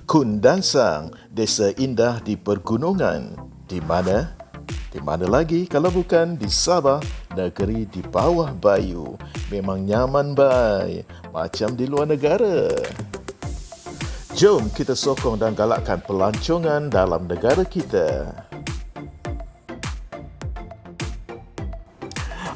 Kundansang, desa indah di pergunungan. Di mana? Di mana lagi kalau bukan di Sabah, negeri di bawah bayu. Memang nyaman bai, macam di luar negara. Jom kita sokong dan galakkan pelancongan dalam negara kita.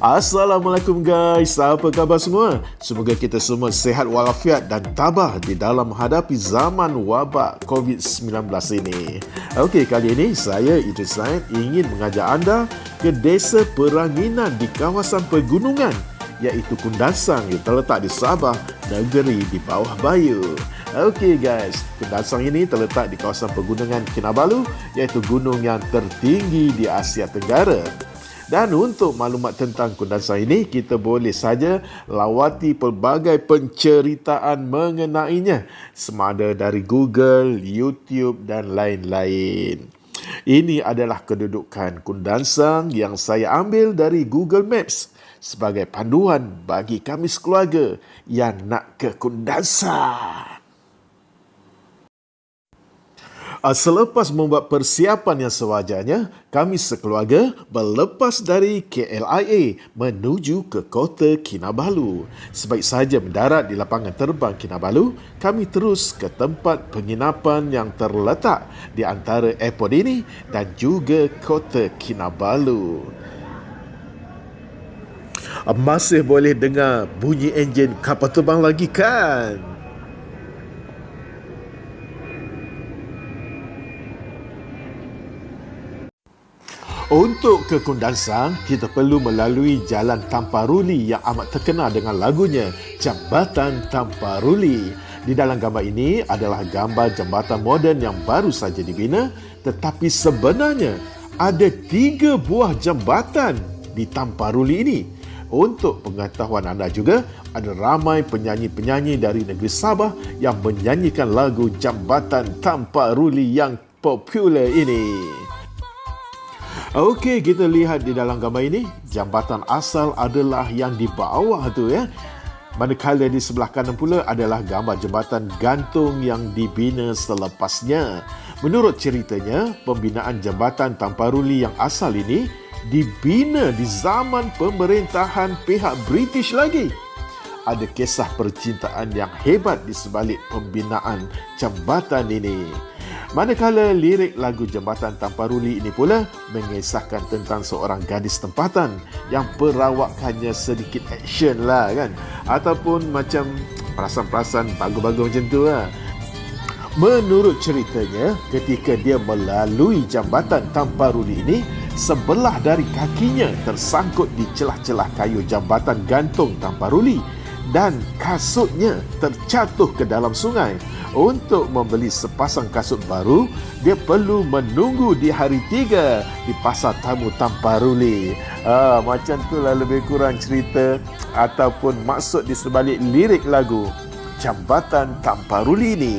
Assalamualaikum guys, apa khabar semua? Semoga kita semua sihat walafiat dan tabah di dalam menghadapi zaman wabak COVID-19 ini. Okey, kali ini saya Idris Said ingin mengajak anda ke desa peranginan di kawasan pegunungan, iaitu Kundansang yang terletak di Sabah, negeri di bawah bayu. Okey guys, Kundansang ini terletak di kawasan pegunungan Kinabalu, iaitu gunung yang tertinggi di Asia Tenggara. Dan untuk maklumat tentang Kundansang ini, kita boleh saja lawati pelbagai penceritaan mengenainya, semada dari Google, YouTube dan lain-lain. Ini adalah kedudukan Kundansang yang saya ambil dari Google Maps sebagai panduan bagi kami sekeluarga yang nak ke Kundansang. Selepas membuat persiapan yang sewajarnya, kami sekeluarga berlepas dari KLIA menuju ke kota Kinabalu. Sebaik saja mendarat di lapangan terbang Kinabalu, kami terus ke tempat penginapan yang terletak di antara airport ini dan juga kota Kinabalu. Masih boleh dengar bunyi enjin kapal terbang lagi kan? Untuk ke Kundansang, kita perlu melalui Jalan Tamparuli yang amat terkenal dengan lagunya Jambatan Tamparuli. Di dalam gambar ini adalah gambar jambatan moden yang baru saja dibina, tetapi sebenarnya ada 3 buah jambatan di Tamparuli ini. Untuk pengetahuan anda juga, ada ramai penyanyi-penyanyi dari negeri Sabah yang menyanyikan lagu Jambatan Tamparuli yang popular ini. Okey, kita lihat di dalam gambar ini, jambatan asal adalah yang di bawah tu ya. Manakala di sebelah kanan pula adalah gambar jambatan gantung yang dibina selepasnya. Menurut ceritanya, pembinaan jambatan Tamparuli yang asal ini dibina di zaman pemerintahan pihak British lagi. Ada kisah percintaan yang hebat di sebalik pembinaan jambatan ini. Manakala lirik lagu Jambatan Tamparuli ini pula mengisahkan tentang seorang gadis tempatan yang perawakannya sedikit action lah kan, ataupun macam perasan-perasan bagus-bagus macam tu lah. Menurut ceritanya, ketika dia melalui Jambatan Tamparuli ini, sebelah dari kakinya tersangkut di celah-celah kayu jambatan gantung Tamparuli dan kasutnya terjatuh ke dalam sungai. Untuk membeli sepasang kasut baru, dia perlu menunggu di hari 3 di Pasar Tamu Tamparuli. Macam itulah lebih kurang cerita ataupun maksud di sebalik lirik lagu Jambatan Tamparuli ini.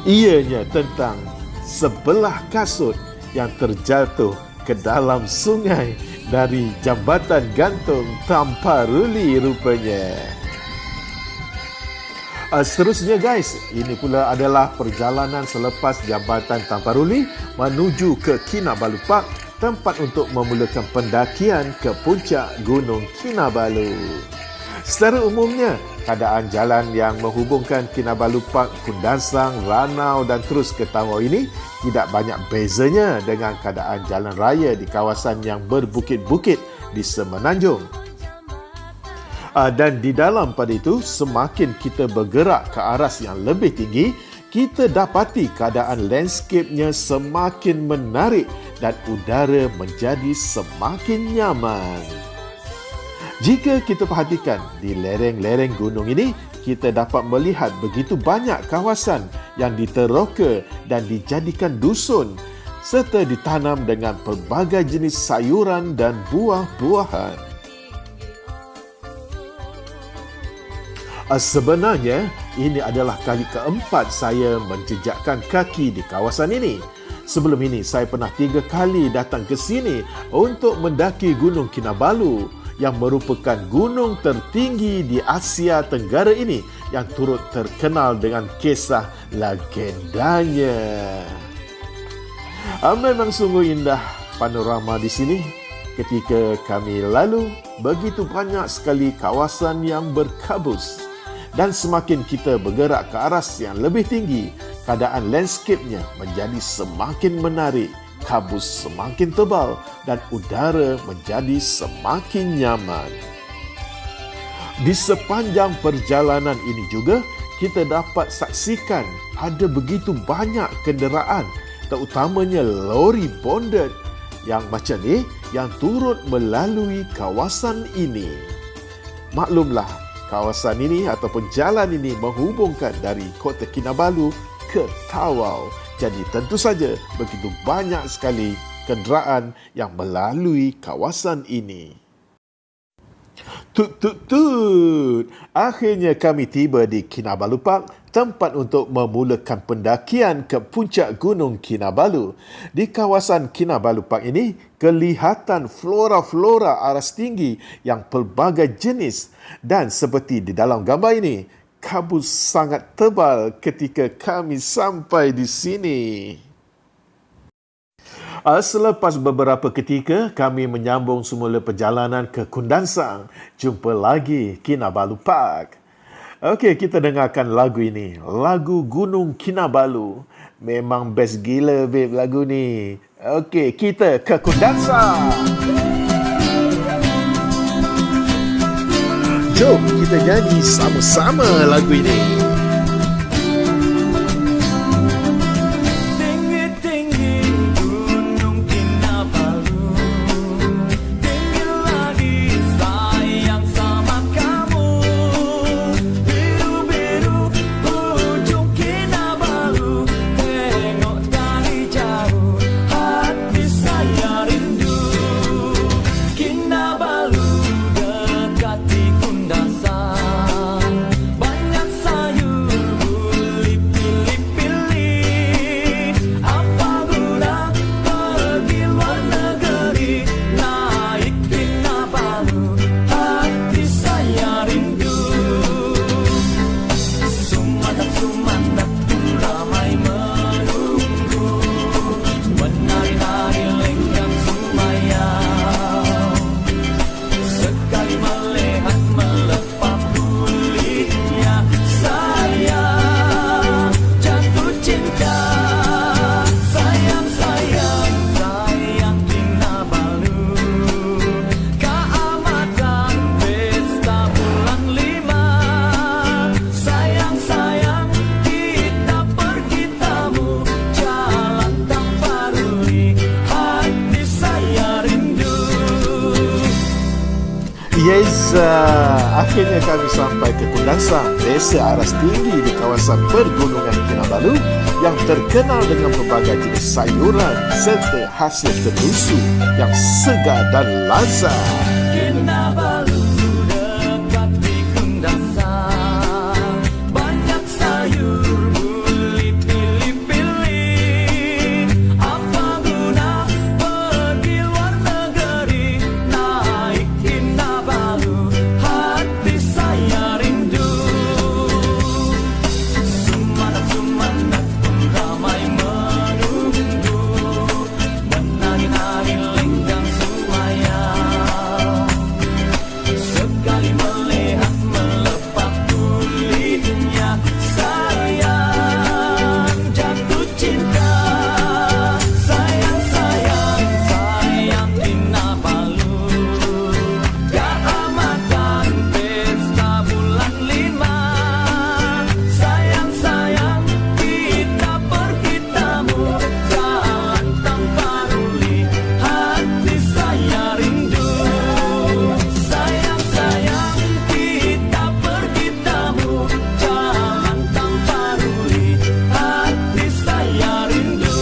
Ianya tentang sebelah kasut yang terjatuh ke dalam sungai dari jambatan gantung Tamparuli rupanya. Seterusnya guys, ini pula adalah perjalanan selepas jambatan Tamparuli menuju ke Kinabalu Park, tempat untuk memulakan pendakian ke puncak Gunung Kinabalu. Secara umumnya, keadaan jalan yang menghubungkan Kinabalu Park, Kundansang, Ranau dan terus ke Tawau ini tidak banyak bezanya dengan keadaan jalan raya di kawasan yang berbukit-bukit di Semenanjung. Dan di dalam pada itu, semakin kita bergerak ke aras yang lebih tinggi, kita dapati keadaan landscape-nya semakin menarik dan udara menjadi semakin nyaman. Jika kita perhatikan di lereng-lereng gunung ini, kita dapat melihat begitu banyak kawasan yang diteroka dan dijadikan dusun serta ditanam dengan pelbagai jenis sayuran dan buah-buahan. Sebenarnya, ini adalah kali keempat saya menjejakkan kaki di kawasan ini. Sebelum ini, saya pernah 3 kali datang ke sini untuk mendaki Gunung Kinabalu yang merupakan gunung tertinggi di Asia Tenggara ini yang turut terkenal dengan kisah legendanya. Memang sungguh indah panorama di sini. Ketika kami lalu, begitu banyak sekali kawasan yang berkabus. Dan semakin kita bergerak ke aras yang lebih tinggi, keadaan landscape-nya menjadi semakin menarik, kabus semakin tebal dan udara menjadi semakin nyaman. Di sepanjang perjalanan ini juga, kita dapat saksikan ada begitu banyak kenderaan, terutamanya lori bonded yang macam ni, yang turut melalui kawasan ini. Maklumlah, kawasan ini ataupun jalan ini menghubungkan dari Kota Kinabalu ke Tawau. Jadi tentu saja begitu banyak sekali kenderaan yang melalui kawasan ini. Tut. Akhirnya kami tiba di Kinabalu Park, tempat untuk memulakan pendakian ke puncak Gunung Kinabalu. Di kawasan Kinabalu Park ini, kelihatan flora-flora aras tinggi yang pelbagai jenis. Dan seperti di dalam gambar ini, kabut sangat tebal ketika kami sampai di sini. Selepas beberapa ketika, kami menyambung semula perjalanan ke Kundansang. Jumpa lagi Kinabalu Park. Okey, kita dengarkan lagu ini. Lagu Gunung Kinabalu. Memang best gila, babe, lagu ni. Okey, kita ke Kundansang. Jom kita nyanyi sama-sama lagu ini. Yes, akhirnya kami sampai ke Kundansang, desa aras tinggi di kawasan pergunungan Kinabalu yang terkenal dengan pelbagai jenis sayuran serta hasil tenusu yang segar dan lazat. Kinabalu dekat di Kundansang, banyak sayur boleh pilih-pilih. Apa guna pergi luar negeri, naik Kinabalu, hati saya rindu. Sumanat-sumanat pun ramai menunggu, menari-nari lenggang sumayang. Sekali melihat melepak kulitnya, sayang jatuh cinta. Sayang, sayang, sayang Kinabalu, keamatan pesta bulan 5. Sayang, sayang kita pergi tamu, jalan tanpa ruli, hati saya rindu. Sayang, sayang kita pergi tamu, jalan tanpa ruli, hati saya rindu.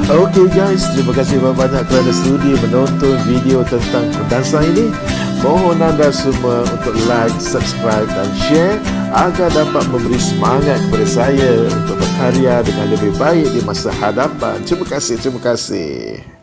Okey guys, terima kasih banyak kerana sudi menonton video tentang Kundansang ini. Mohon anda semua untuk like, subscribe dan share agar dapat memberi semangat kepada saya untuk berkarya dengan lebih baik di masa hadapan. Terima kasih.